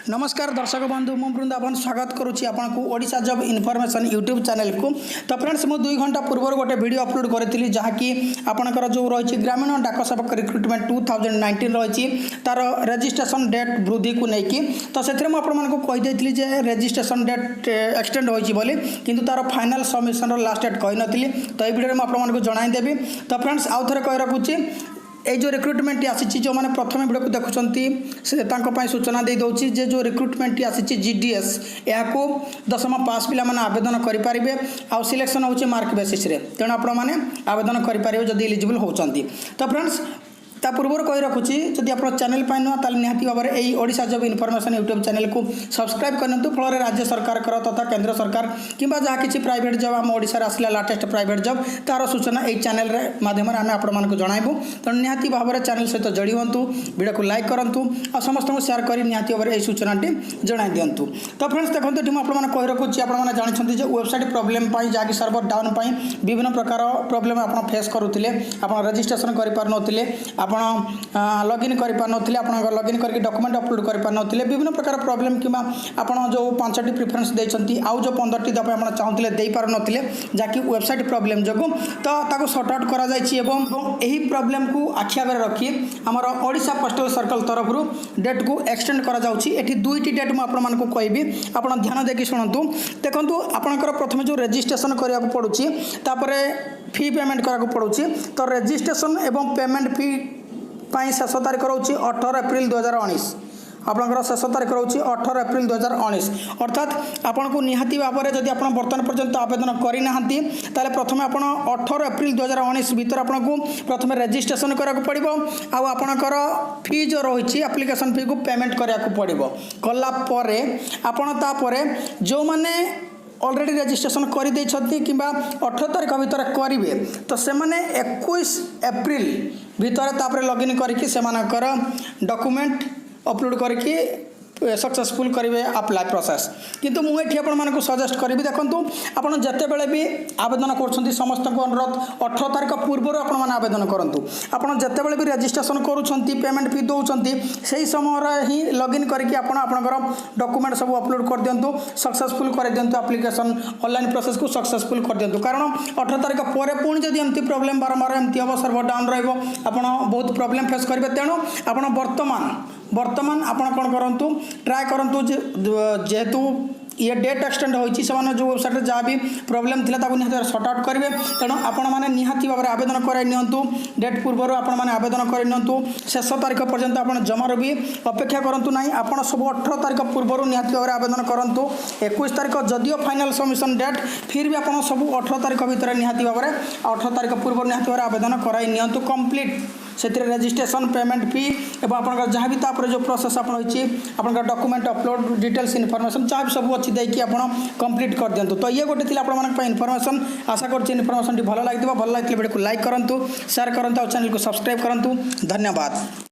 नमस्कार दर्शक बंधु मु वृंदावन स्वागत करुच्ची आपको Odisha job information YouTube channel को। तो फ्रेंड्स मु 2 घंटा पूर्व गोटे वीडियो अपलोड करी जहाँकि आपंकर जो रही ग्रामीण डाक सेवक रिक्रुटमेंट 2019 रही तार रजिस्ट्रेशन डेट वृद्धि को लेकिन तो से कहीदेली रजिस्ट्रेशन डेट एक्सटेंड होली किंतु तार फाइनाल सबमिशन लास्ट डेट कही नी। तो ये वीडियो मुझे जनईदेवी। तो फ्रेंड्स आउ थे कही रखुच्छी ये जो रिक्रुटमेंट आसी जो मैंने प्रथम वीडियो को देखुं सूचना दे दूसरी जे जो रिक्रुटमेंट आसी GDS यहाँ 10th पास पिला माने आवेदन करेंगे आउ सिलेक्शन होची मार्क बेसिस रे तेणु आपण मैंने आवेदन करेंगे जदि एलिजिबल होती। तो फ्रेंड्स ता पूर्व कही रखुच्छी जदि आप चैनल पर नुआ ताल निहाती भाव में यही Odisha job information YouTube channel को सब्सक्राइब करते फल राज्य सरकार तथा केंद्र सरकार किंबा जहाँ किसी प्राइवेट जॉब आम ओडिशा आसला लाटेस्ट प्राइवेट जॉब तार सूचना यही चैनल माध्यम आम आपको जनइबू। तो निहाती भाव में चैनल सहित जोड़ी हूँ वीडियो को लाइक करूँ और समस्त को शेयर कर निहाती भाव में सूचनाटी जन दिंतु। तो फ्रेंड्स देखो ये मुझे कही रखुच्छी आपने जानते वेबसाइट प्रोब्लेम जहाँकि सर्वर डाउन विभिन्न प्रकार प्रोब्लेम आप फेस करुले आप रजिस्ट्रेशन कर आप लॉगिन कर लॉगिन करके डॉक्यूमेंट अपलोड कर विभिन्न प्रकार प्रोब्लेम कि आप जो 5टी प्रिफरेंस देती आउ जो 15टी दफा आप चाहते दे पार नुले जहाँकि वेबसाइट प्रोब्लेम जो तो सर्ट आउट कर प्रोब्लेम को आखि आगे रखी आमर ओडिशा पोस्टल सर्कल तरफ डेट को एक्सटेंड कर 2टी डेट मुझे कहबी आप ध्यान देकी शुणु। देखो आपंकर प्रथम जो रजिस्ट्रेशन कराया पड़ुछि फी पेमेंट कराया पड़ुछि। तो रजिस्ट्रेशन एवं पेमेंट फी शेष तारीख रोचे 18 एप्रिल 2019 आपंकर शेष तारीख रोचे 18 एप्रिल 2019 अर्थात आपन को निहाती भाव में जब आप बर्तमान पर्यंत आवेदन करना ताले प्रथम आप 18 एप्रिल 2019 भीतर आपको प्रथम रजिस्ट्रेशन कराया पड़ो आपणकर फी जो रही एप्लिकेशन फी को पेमेंट कराया पड़ो कलापर आपड़ जो मैंने ऑलरेडी रजिस्ट्रेशन कर कि 18 तारीख भीतर करेंगे तो से 21 एप्रिल भीतर लॉगिन करके डॉक्यूमेंट अपलोड करके सक्सेसफुल करेंगे अप्लाई प्रोसेस। किंतु मुझे आपको सजेस्ट करी देखूँ आप जिते बड़े भी आवेदन कर समस्त को अनुरोध 18 तारीख पूर्व आपने आवेदन करूँ आप जिते बड़े भी रजिस्ट्रेशन करुँच पेमेंट फी दौरान से समय ही लॉगिन करके आपंकर डॉक्यूमेंट सब अपलोड कर दिंतु सक्सेसफुल कर दिंतु एप्लिकेशन ऑनलाइन प्रोसेस को सक्सेसफुल कर दिंतु कारण 18 तारीख पर पुणी जब एमती प्रोब्लेम बारंबार एमती हम सर्वर डाउन बहुत प्रोब्लेम फेस करेंगे तेणु आप वर्तमान आपन कौन करूँ ट्राए करूँ जेहेतु ये डेट एक्सटेंड होती जो वेबसाइट जहाँ भी प्रोब्लेम थी निहत सर्ट आउट करेंगे तेणु आपण मैंने निहाती भाव में आवेदन कर डेट पूर्व आपने आवेदन कर शेष तारीख पर्यंत आप जमार भी अपेक्षा करूँ ना आप सब 18 तारीख पूर्व निहाती भाव में आवेदन करूँ 21 तारीख जदिव फाइनाल सबमिशन डेट फिर भी आप सब 18 तारीख भितर निहाती भाव में 18 तारीख पूर्व निहाती भाव में आवेदन कर कंप्लीट से रजिस्ट्रेशन पेमेंट फी एवं आप जहाँ भी तापर जो प्रोसेस आप डॉक्यूमेंट अपलोड डिटेल्स इनफॉरमेशन जहाँ भी सब अच्छी देखिए आप कंप्लीट कर दिंतु। तो ये गोटे थी आप इनफॉरमेशन आशा कर इनफॉरमेशन भल लगी वीडियो को लाइक करूँ शेयर करूँ और चैनल को सब्सक्राइब करूँ। धन्यवाद।